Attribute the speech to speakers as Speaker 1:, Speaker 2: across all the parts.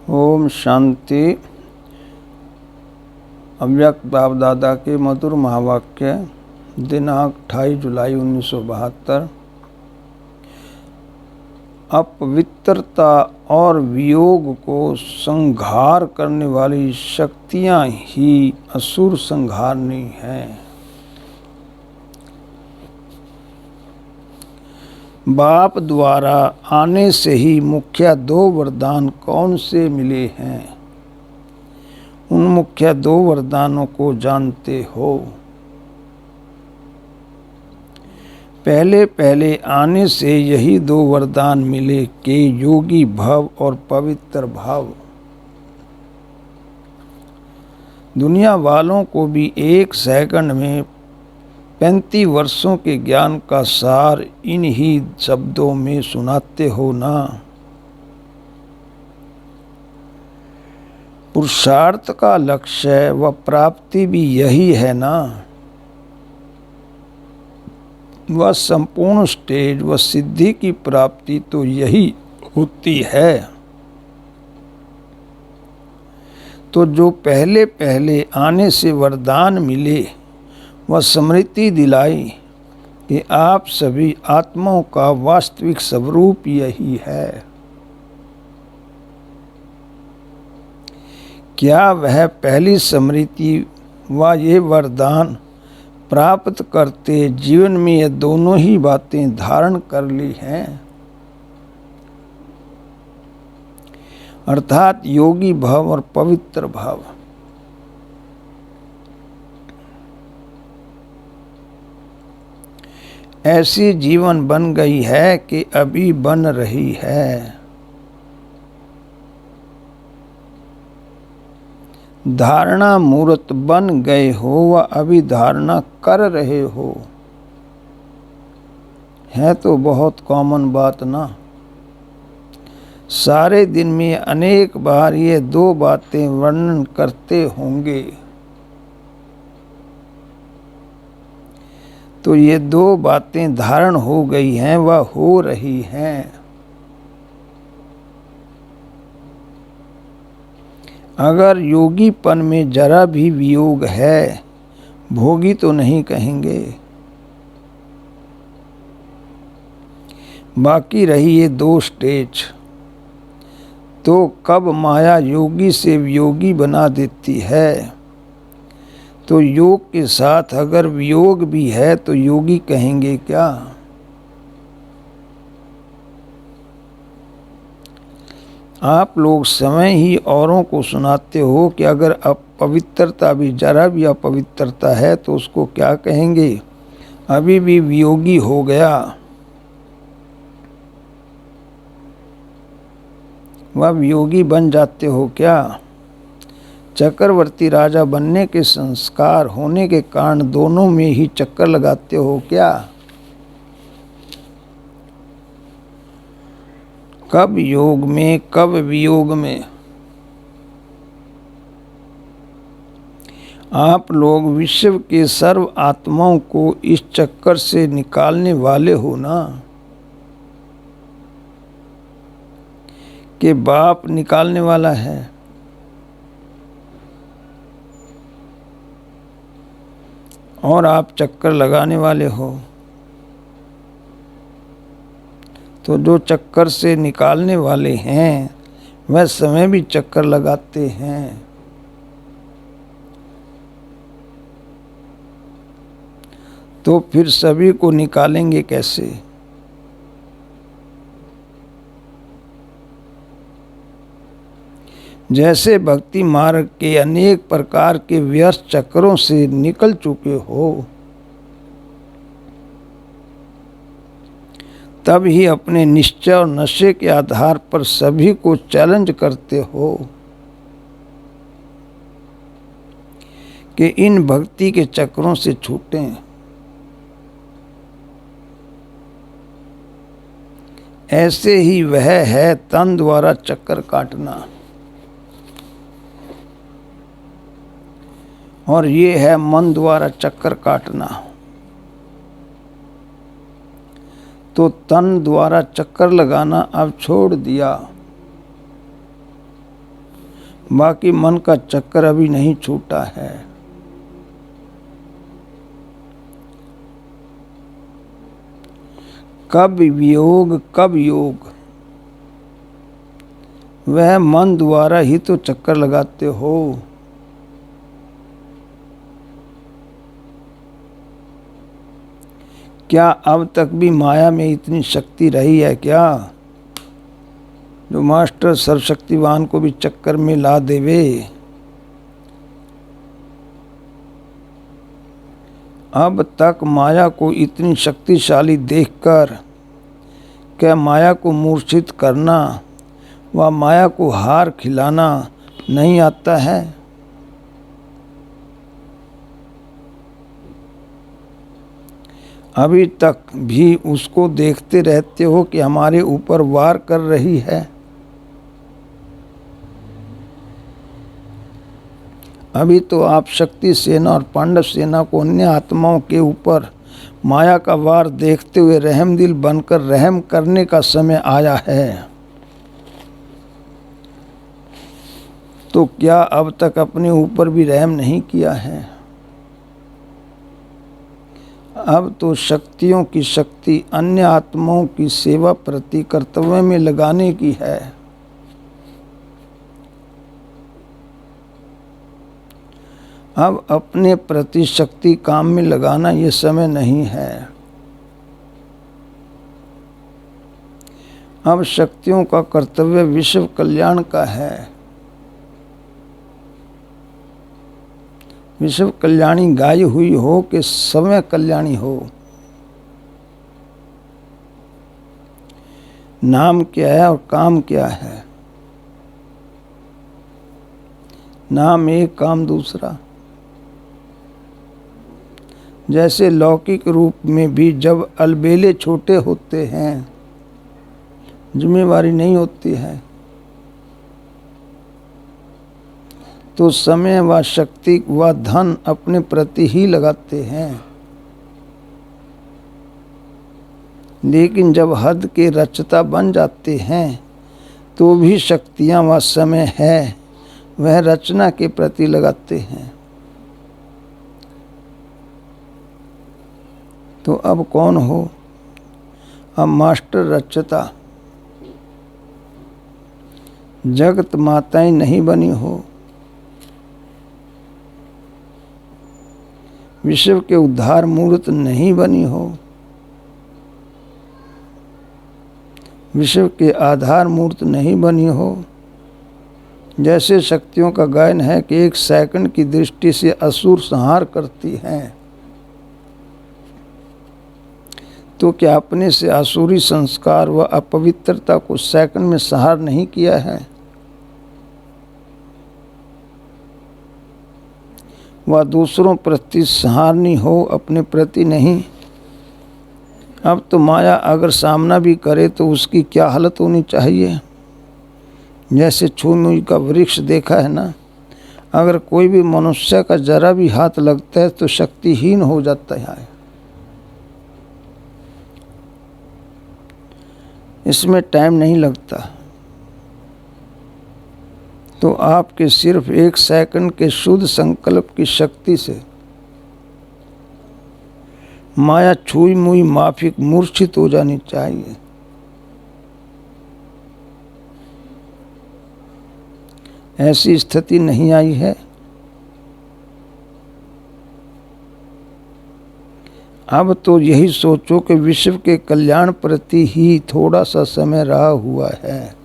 Speaker 1: ओम शांति। अव्यक्त बाप दादा के मधुर महावाक्य दिनांक 28 जुलाई 1972। अपवित्रता और वियोग को संहार करने वाली शक्तियां ही असुर संहारनी हैं। बाप द्वारा आने से ही मुख्य 2 वरदान कौन से मिले हैं? उन मुख्य 2 वरदानों को जानते हो? पहले आने से यही 2 वरदान मिले कि योगी भव और पवित्र भाव। दुनिया वालों को भी 1 सेकंड में 35 वर्षों के ज्ञान का सार इन्हीं शब्दों में सुनाते हो ना। पुरुषार्थ का लक्ष्य व प्राप्ति भी यही है ना। वह संपूर्ण स्टेज व सिद्धि की प्राप्ति तो यही होती है। तो जो पहले आने से वरदान मिले वह स्मृति दिलाई कि आप सभी आत्माओं का वास्तविक स्वरूप यही है। क्या वह पहली स्मृति व ये वरदान प्राप्त करते जीवन में ये दोनों ही बातें धारण कर ली हैं? अर्थात योगी भाव और पवित्र भाव। ऐसी जीवन बन गई है कि अभी बन रही है। धारणा मूर्त बन गए हो व अभी धारणा कर रहे हो। है तो बहुत कॉमन बात ना। सारे दिन में अनेक बार ये 2 बातें वर्णन करते होंगे। तो ये 2 बातें धारण हो गई हैं व हो रही हैं। अगर योगीपन में जरा भी वियोग है, भोगी तो नहीं कहेंगे। बाकी रही ये 2 स्टेज। तो कब माया योगी से वियोगी बना देती है, तो योग के साथ अगर वियोग भी है तो योगी कहेंगे क्या? आप लोग समय ही औरों को सुनाते हो कि अगर अपवित्रता भी जरा भी अपवित्रता है तो उसको क्या कहेंगे? अभी भी वियोगी हो गया। वह वियोगी बन जाते हो क्या? चक्रवर्ती राजा बनने के संस्कार होने के कारण दोनों में ही चक्कर लगाते हो क्या? कब योग में कब वियोग में? आप लोग विश्व के सर्व आत्माओं को इस चक्कर से निकालने वाले हो ना, कि बाप निकालने वाला है। और आप चक्कर लगाने वाले हो। तो जो चक्कर से निकालने वाले हैं वह समय भी चक्कर लगाते हैं। तो फिर सभी को निकालेंगे कैसे? जैसे भक्ति मार्ग के अनेक प्रकार के व्यर्थ चक्रों से निकल चुके हो, तब ही अपने निश्चय और नशे के आधार पर सभी को चैलेंज करते हो कि इन भक्ति के चक्रों से छूटें। ऐसे ही वह है तन द्वारा चक्कर काटना, और ये है मन द्वारा चक्कर काटना। तो तन द्वारा चक्कर लगाना अब छोड़ दिया। बाकी मन का चक्कर अभी नहीं छूटा है। कब वियोग कब योग, वह मन द्वारा ही तो चक्कर लगाते हो। क्या अब तक भी माया में इतनी शक्ति रही है क्या, जो मास्टर सर्वशक्तिवान को भी चक्कर में ला देवे। अब तक माया को इतनी शक्तिशाली देखकर क्या माया को मूर्छित करना व माया को हार खिलाना नहीं आता है। अभी तक भी उसको देखते रहते हो कि हमारे ऊपर वार कर रही है। अभी तो आप शक्ति सेना और पांडव सेना को अन्य आत्माओं के ऊपर माया का वार देखते हुए रहमदिल बनकर रहम करने का समय आया है। तो क्या अब तक अपने ऊपर भी रहम नहीं किया है। अब तो शक्तियों की शक्ति अन्य आत्माओं की सेवा प्रति कर्तव्य में लगाने की है। अब अपने प्रति शक्ति काम में लगाना ये समय नहीं है। अब शक्तियों का कर्तव्य विश्व कल्याण का है। विश्व कल्याणी गाय हुई हो कि समय कल्याणी हो। नाम क्या है और काम क्या है। नाम एक, काम दूसरा। जैसे लौकिक रूप में भी जब अलबेले छोटे होते हैं, जिम्मेवारी नहीं होती है, तो समय व शक्ति व धन अपने प्रति ही लगाते हैं। लेकिन जब हद के रचता बन जाते हैं तो भी शक्तियाँ व समय है वह रचना के प्रति लगाते हैं। तो अब कौन हो। अब मास्टर रचता। जगत माताएं नहीं बनी हो। विश्व के उद्धार मूर्त नहीं बनी हो। विश्व के आधार मूर्त नहीं बनी हो। जैसे शक्तियों का गायन है कि एक सेकंड की दृष्टि से असुर संहार करती हैं, तो क्या अपने से आसुरी संस्कार व अपवित्रता को सेकंड में संहार नहीं किया है। वह दूसरों प्रति संहारनी हो, अपने प्रति नहीं। अब तो माया अगर सामना भी करे तो उसकी क्या हालत होनी चाहिए। जैसे छुई का वृक्ष देखा है ना, अगर कोई भी मनुष्य का जरा भी हाथ लगता है तो शक्तिहीन हो जाता है। इसमें टाइम नहीं लगता। तो आपके सिर्फ एक सेकंड के शुद्ध संकल्प की शक्ति से माया छुई मुई माफिक मूर्छित हो जानी चाहिए। ऐसी स्थिति नहीं आई है। अब तो यही सोचो कि विश्व के कल्याण प्रति ही थोड़ा सा समय रहा हुआ है।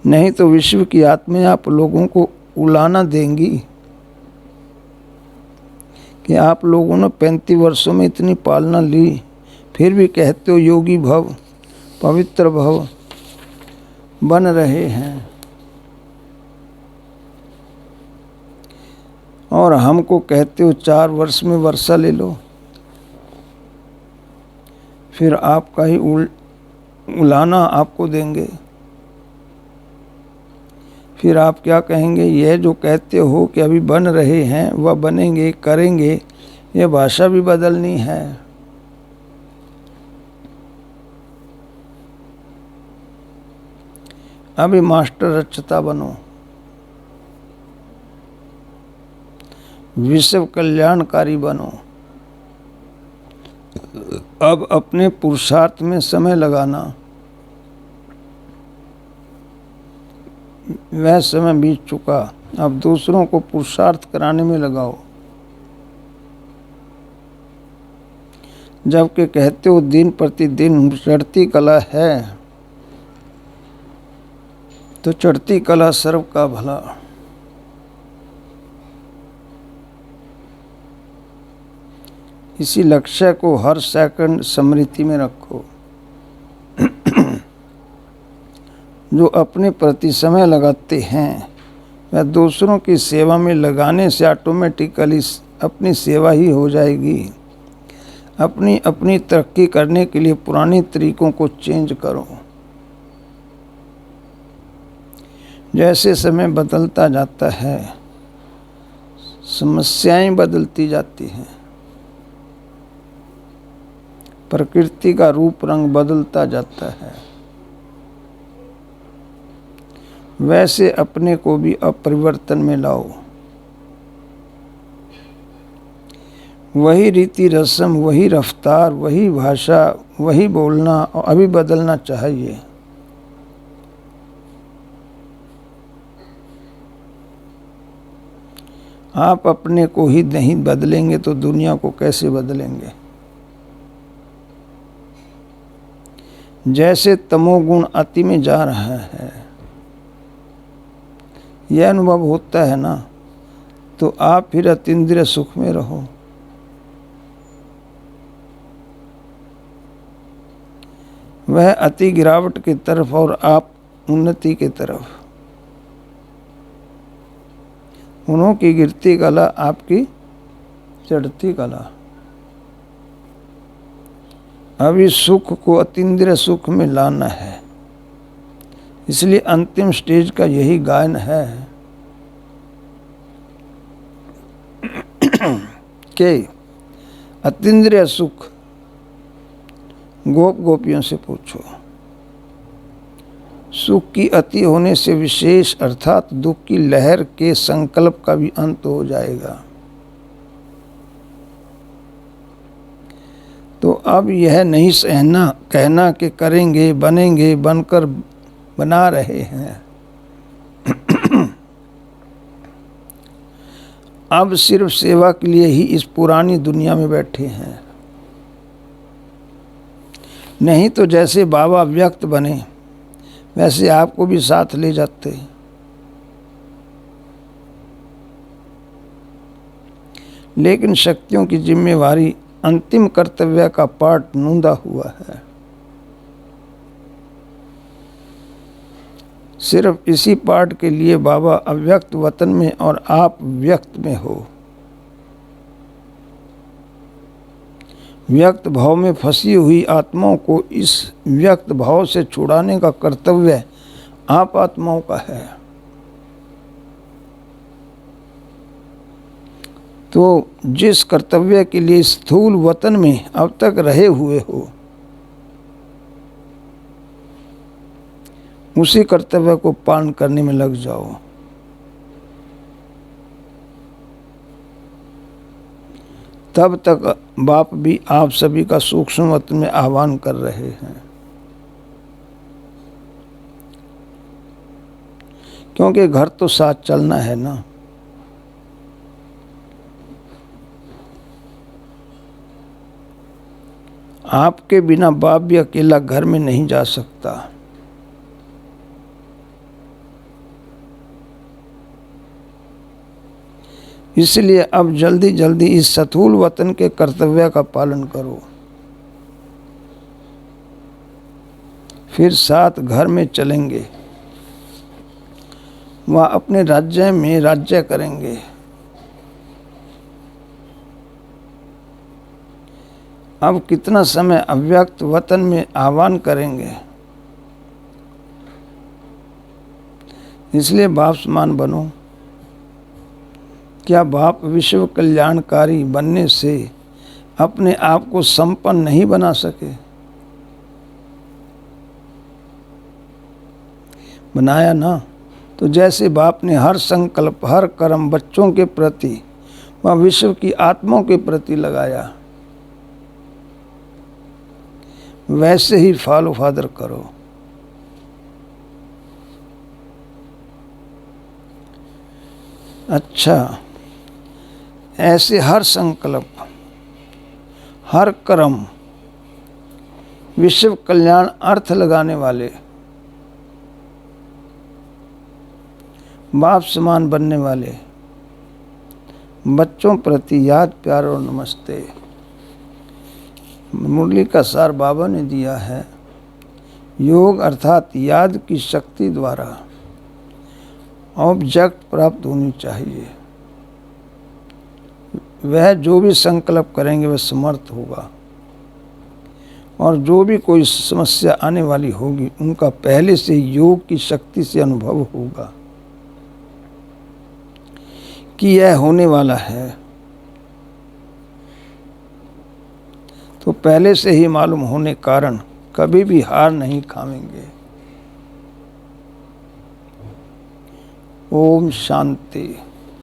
Speaker 1: नहीं तो विश्व की आत्माएं आप लोगों को उलाना देंगी कि आप लोगों ने 35 वर्षों में इतनी पालना ली, फिर भी कहते हो योगी भव, पवित्र भव बन रहे हैं। और हमको कहते हो 4 वर्ष में वर्षा ले लो, फिर आपका ही उलाना आपको देंगे। फिर आप क्या कहेंगे, यह जो कहते हो कि अभी बन रहे हैं वह बनेंगे करेंगे, यह भाषा भी बदलनी है। अभी मास्टर रचता बनो, विश्व कल्याणकारी बनो। अब अपने पुरुषार्थ में समय लगाना, वह समय बीत चुका, अब दूसरों को पुरुषार्थ कराने में लगाओ। जबकि कहते हो दिन प्रतिदिन चढ़ती कला है, तो चढ़ती कला सर्व का भला। इसी लक्ष्य को हर सेकंड स्मृति में रखो। जो अपने प्रति समय लगाते हैं वह दूसरों की सेवा में लगाने से ऑटोमेटिकली अपनी सेवा ही हो जाएगी। अपनी अपनी तरक्की करने के लिए पुराने तरीकों को चेंज करो। जैसे समय बदलता जाता है, समस्याएं बदलती जाती हैं, प्रकृति का रूप रंग बदलता जाता है, वैसे अपने को भी अपरिवर्तन में लाओ। वही रीति रस्म, वही रफ्तार, वही भाषा, वही बोलना अभी बदलना चाहिए। आप अपने को ही नहीं बदलेंगे तो दुनिया को कैसे बदलेंगे। जैसे तमोगुण अति में जा रहा है, यह अनुभव होता है ना, तो आप फिर अतीन्द्रिय सुख में रहो। वह अति गिरावट की तरफ और आप उन्नति की तरफ। उन्हों की गिरती कला, आपकी चढ़ती कला। अभी सुख को अतीन्द्रिय सुख में लाना है, इसलिए अंतिम स्टेज का यही गायन है कि अतीन्द्रिय सुख। गोप गोपियों से पूछो, सुख की अति होने से विशेष अर्थात दुख की लहर के संकल्प का भी अंत हो जाएगा। तो अब यह नहीं सहना कहना कि करेंगे, बनेंगे, बनकर बना रहे हैं। अब सिर्फ सेवा के लिए ही इस पुरानी दुनिया में बैठे हैं। नहीं तो जैसे बाबा व्यक्त बने वैसे आपको भी साथ ले जाते। लेकिन शक्तियों की जिम्मेवारी अंतिम कर्तव्य का पाठ नूंदा हुआ है। सिर्फ इसी पाठ के लिए बाबा अव्यक्त वतन में और आप व्यक्त में हो। व्यक्त भाव में फंसी हुई आत्माओं को इस व्यक्त भाव से छुड़ाने का कर्तव्य आप आत्माओं का है। तो जिस कर्तव्य के लिए स्थूल वतन में अब तक रहे हुए हो, उसी कर्तव्य को पालन करने में लग जाओ। तब तक बाप भी आप सभी का सूक्ष्म वतन में आह्वान कर रहे हैं, क्योंकि घर तो साथ चलना है ना। आपके बिना बाप भी अकेला घर में नहीं जा सकता। इसलिए अब जल्दी जल्दी इस स्थूल वतन के कर्तव्य का पालन करो। फिर साथ घर में चलेंगे, वह अपने राज्य में राज्य करेंगे। अब कितना समय अव्यक्त वतन में आह्वान करेंगे। इसलिए बाप समान बनो। क्या बाप विश्व कल्याणकारी बनने से अपने आप को संपन्न नहीं बना सके? बनाया ना, तो जैसे बाप ने हर संकल्प हर कर्म बच्चों के प्रति व विश्व की आत्माओं के प्रति लगाया, वैसे ही फॉलो फादर करो। अच्छा, ऐसे हर संकल्प हर कर्म विश्व कल्याण अर्थ लगाने वाले बाप समान बनने वाले बच्चों प्रति याद प्यार और नमस्ते। मुरली का सार बाबा ने दिया है। योग अर्थात याद की शक्ति द्वारा ऑब्जेक्ट प्राप्त होनी चाहिए। वह जो भी संकल्प करेंगे वह समर्थ होगा, और जो भी कोई समस्या आने वाली होगी उनका पहले से योग की शक्ति से अनुभव होगा कि यह होने वाला है, तो पहले से ही मालूम होने कारण कभी भी हार नहीं खाएंगे। ओम शांति।